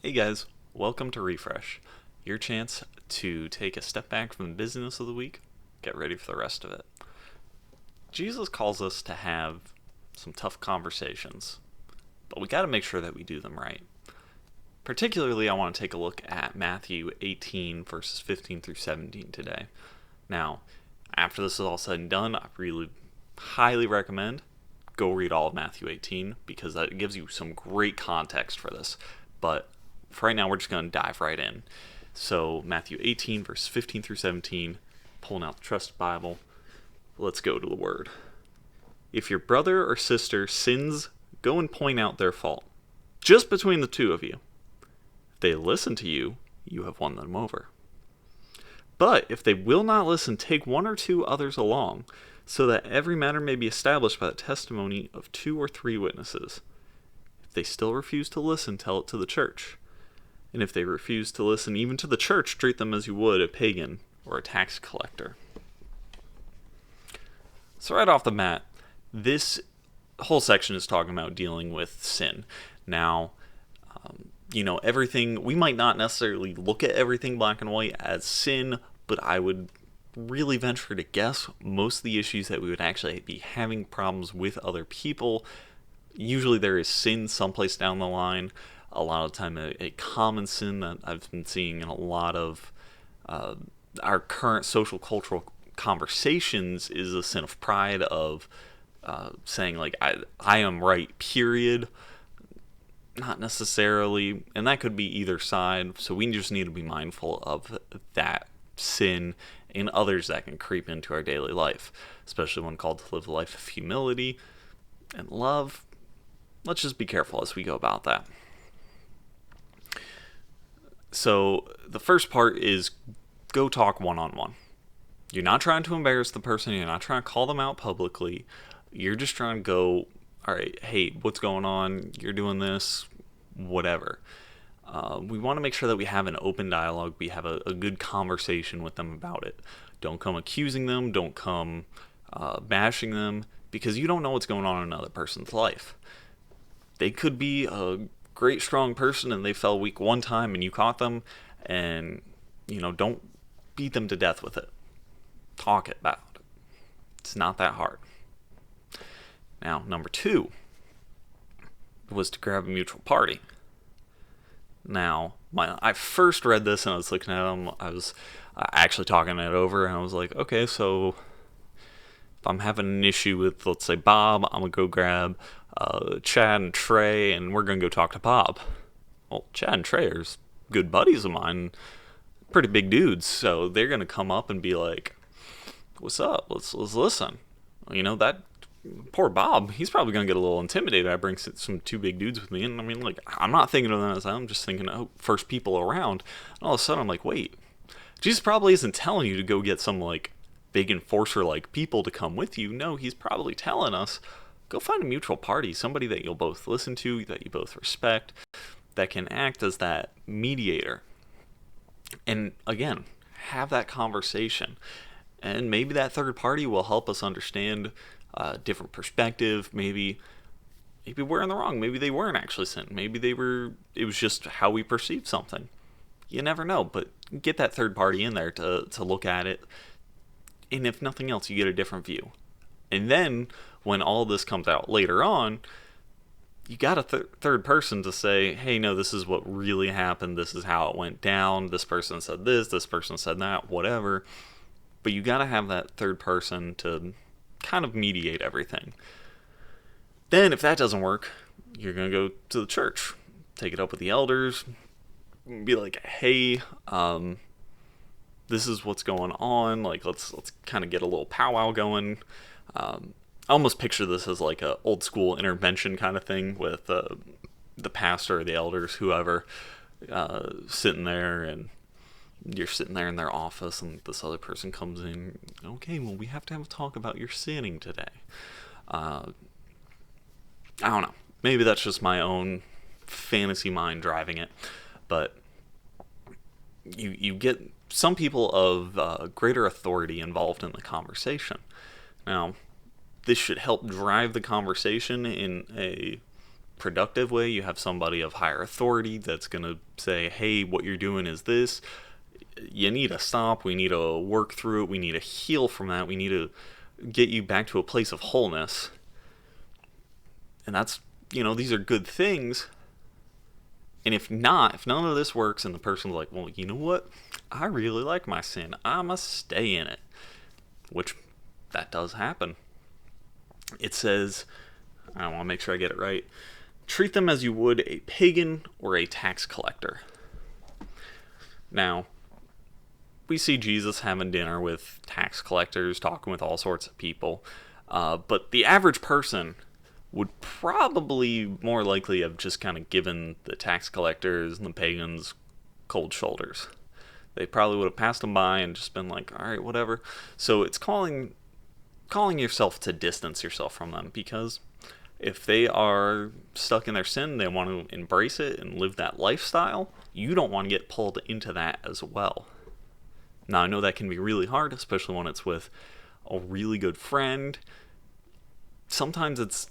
Hey guys, welcome to Refresh, your chance to take a step back from the busyness of the week, get ready for the rest of it. Jesus calls us to have some tough conversations, but we got to make sure that we do them right. Particularly, I want to take a look at Matthew 18, verses 15 through 17 today. Now, after this is all said and done, I really highly recommend go read all of Matthew 18 because that gives you some great context for this. But for right now, we're just going to dive right in. So, Matthew 18, verse 15 through 17, pulling out the Trusted Bible. Let's go to the Word. If your brother or sister sins, go and point out their fault, just between the two of you. If they listen to you, you have won them over. But if they will not listen, take one or two others along, so that every matter may be established by the testimony of 2 or 3 witnesses. If they still refuse to listen, tell it to the church. And if they refuse to listen even to the church, treat them as you would a pagan or a tax collector. So right off the bat, this whole section is talking about dealing with sin. Now, everything, we might not necessarily look at everything black and white as sin, but I would really venture to guess most of the issues that we would actually be having problems with other people, usually there is sin someplace down the line. A lot of the time, a common sin that I've been seeing in a lot of our current social cultural conversations is a sin of pride, of saying like I am right, period. Not necessarily, and that could be either side. So we just need to be mindful of that sin and others that can creep into our daily life, especially when called to live a life of humility and love. Let's just be careful as we go about that. So the first part is go talk one-on-one. You're not trying to embarrass the person. You're not trying to call them out publicly. You're just trying to go, all right, hey, what's going on? You're doing this, whatever. We want to make sure that we have an open dialogue. We have a good conversation with them about it. Don't come accusing them. Don't come bashing them, because you don't know what's going on in another person's life. They could be a great, strong person and they fell weak one time and you caught them, and, don't beat them to death with it. Talk about it. It's not that hard. Now, number 2 was to grab a mutual party. Now, I first read this and I was looking at them. I was actually talking it over, and I was like, okay, so if I'm having an issue with, let's say, Bob, I'm going to go grab Chad and Trey, and we're going to go talk to Bob. Well, Chad and Trey are good buddies of mine, pretty big dudes, so they're going to come up and be like, what's up? Let's listen. That poor Bob, he's probably going to get a little intimidated. I bring some 2 big dudes with me, and I'm not thinking of them as I'm just thinking, first people around. And all of a sudden, I'm like, wait, Jesus probably isn't telling you to go get some, big enforcer-like people to come with you. No, he's probably telling us, go find a mutual party, somebody that you'll both listen to, that you both respect, that can act as that mediator. And again, have that conversation. And maybe that third party will help us understand a different perspective. Maybe we're in the wrong. Maybe they weren't actually sent. Maybe it was just how we perceived something. You never know, but get that third party in there to look at it. And if nothing else, you get a different view. And then when all this comes out later on, you got a third person to say, hey, no, this is what really happened. This is how it went down. This person said this person said that, whatever. But you got to have that third person to kind of mediate everything. Then if that doesn't work, you're going to go to the church, take it up with the elders, be like, hey, this is what's going on. Let's kind of get a little powwow going. I almost picture this as like a old school intervention kind of thing with the pastor or the elders, whoever, sitting there, and you're sitting there in their office and this other person comes in. Okay, well, we have to have a talk about your sinning today. I don't know. Maybe that's just my own fantasy mind driving it. But you get some people of greater authority involved in the conversation. Now, this should help drive the conversation in a productive way. You have somebody of higher authority that's going to say, hey, what you're doing is this. You need to stop. We need to work through it. We need to heal from that. We need to get you back to a place of wholeness. And that's, these are good things. And if none of this works and the person's like, well, you know what? I really like my sin. I must stay in it. Which, that does happen. It says, I want to make sure I get it right. Treat them as you would a pagan or a tax collector. Now, we see Jesus having dinner with tax collectors, talking with all sorts of people. But the average person would probably more likely have just kind of given the tax collectors and the pagans cold shoulders. They probably would have passed them by and just been like, all right, whatever. So it's calling yourself to distance yourself from them, because if they are stuck in their sin, they want to embrace it and live that lifestyle, you don't want to get pulled into that as well. Now, I know that can be really hard, especially when it's with a really good friend. Sometimes it's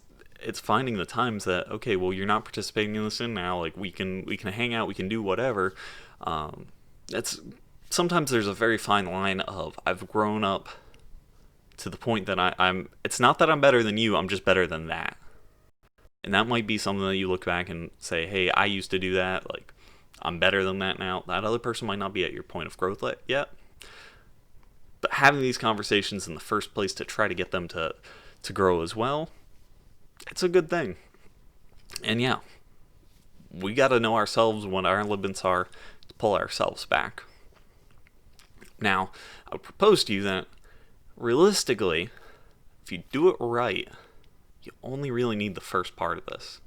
finding the times that, okay, well, you're not participating in the sin now, like we can hang out, we can do whatever. Sometimes there's a very fine line of, I've grown up to the point that I'm it's not that I'm better than you, I'm just better than that. And that might be something that you look back and say, hey, I used to do that, like, I'm better than that now. That other person might not be at your point of growth yet. But having these conversations in the first place to try to get them to grow as well, it's a good thing. And yeah, we got to know ourselves when our limits are to pull ourselves back. Now, I would propose to you that realistically, if you do it right, you only really need the first part of this.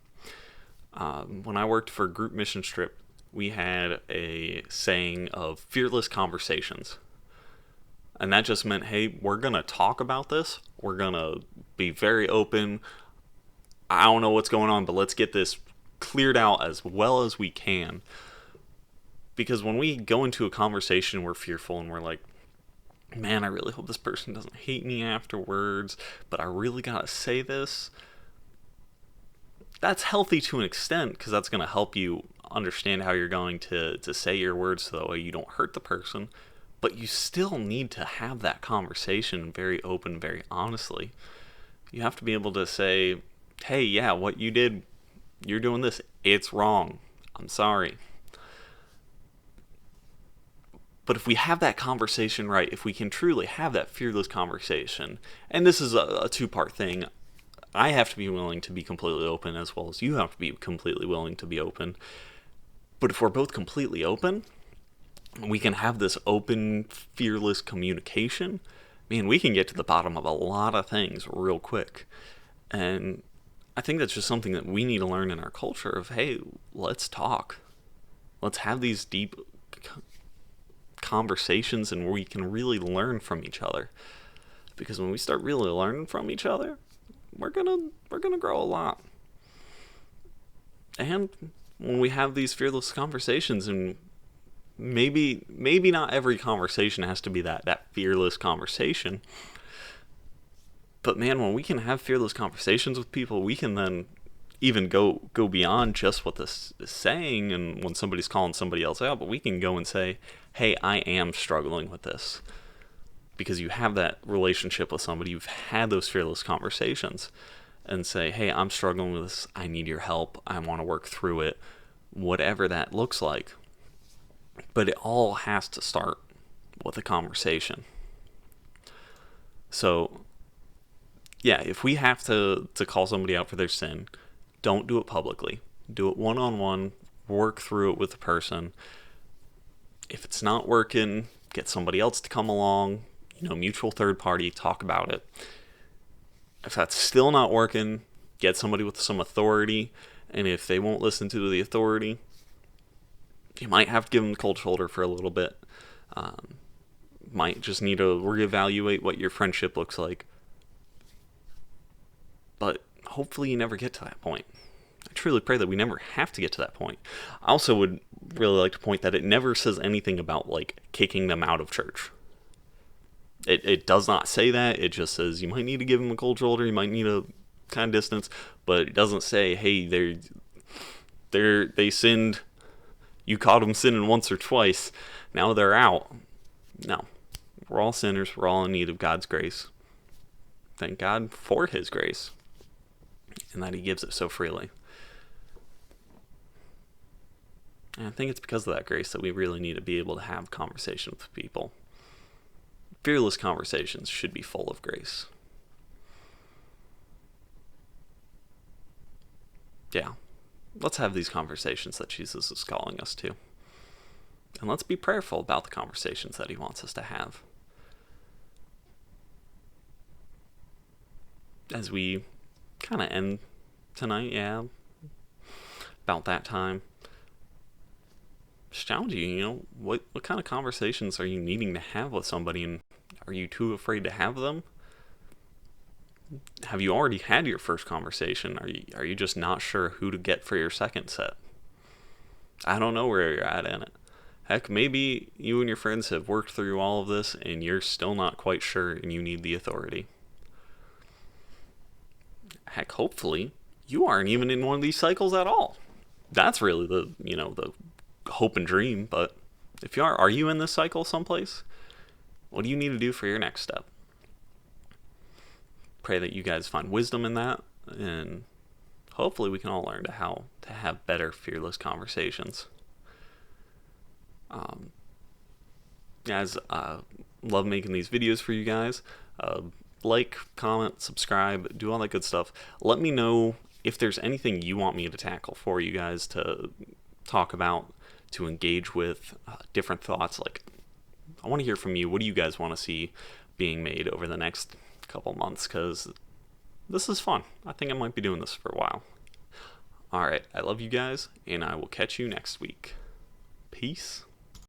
When I worked for Group Mission Trip, we had a saying of fearless conversations. And that just meant, hey, we're going to talk about this. We're going to be very open. I don't know what's going on, but let's get this cleared out as well as we can. Because when we go into a conversation, we're fearful and we're like, man, I really hope this person doesn't hate me afterwards, but I really gotta say this. That's healthy to an extent, because that's going to help you understand how you're going to say your words so that way you don't hurt the person. But you still need to have that conversation very open, very honestly. You have to be able to say, hey, yeah, what you did, you're doing this, it's wrong. I'm sorry. But if we have that conversation right, if we can truly have that fearless conversation, and this is a two-part thing, I have to be willing to be completely open as well as you have to be completely willing to be open. But if we're both completely open, we can have this open, fearless communication. Man, we can get to the bottom of a lot of things real quick. And I think that's just something that we need to learn in our culture of, hey, let's talk. Let's have these deep conversations and where we can really learn from each other. Because when we start really learning from each other, we're gonna grow a lot. And when we have these fearless conversations, and maybe not every conversation has to be that fearless conversation, but man, when we can have fearless conversations with people, we can then even go beyond just what this is saying. And when somebody's calling somebody else out, but we can go and say, hey, I am struggling with this. Because you have that relationship with somebody, you've had those fearless conversations, and say, hey, I'm struggling with this, I need your help, I want to work through it, whatever that looks like. But it all has to start with a conversation. So, yeah, if we have to call somebody out for their sin, don't do it publicly. Do it one-on-one, work through it with the person. If it's not working, get somebody else to come along, mutual third party, talk about it. If that's still not working, get somebody with some authority, and if they won't listen to the authority, you might have to give them the cold shoulder for a little bit. Might just need to reevaluate what your friendship looks like. But hopefully you never get to that point. I truly pray that we never have to get to that point. I also would really like to point that it never says anything about, like, kicking them out of church. It does not say that. It just says you might need to give them a cold shoulder. You might need to kind of distance, but it doesn't say, hey, they sinned. You caught them sinning once or twice. Now they're out. No, we're all sinners. We're all in need of God's grace. Thank God for His grace, and that He gives it so freely. And I think it's because of that grace that we really need to be able to have conversations with people. Fearless conversations should be full of grace. Yeah, let's have these conversations that Jesus is calling us to. And let's be prayerful about the conversations that He wants us to have. As we kind of end tonight, yeah, about that time, just challenge you, what kind of conversations are you needing to have with somebody, and are you too afraid to have them? Have you already had your first conversation? Are you just not sure who to get for your second set? I don't know where you're at in it. Heck, maybe you and your friends have worked through all of this and you're still not quite sure and you need the authority. Heck, hopefully you aren't even in one of these cycles at all. That's really the hope and dream. But if you are you in this cycle someplace? What do you need to do for your next step? Pray that you guys find wisdom in that, and hopefully we can all learn how to have better, fearless conversations. Guys, love making these videos for you guys. Like, comment, subscribe, do all that good stuff. Let me know if there's anything you want me to tackle for you guys to talk about, to engage with, different thoughts. Like, I want to hear from you. What do you guys want to see being made over the next couple months? Because this is fun. I think I might be doing this for a while. All right, I love you guys, and I will catch you next week. Peace.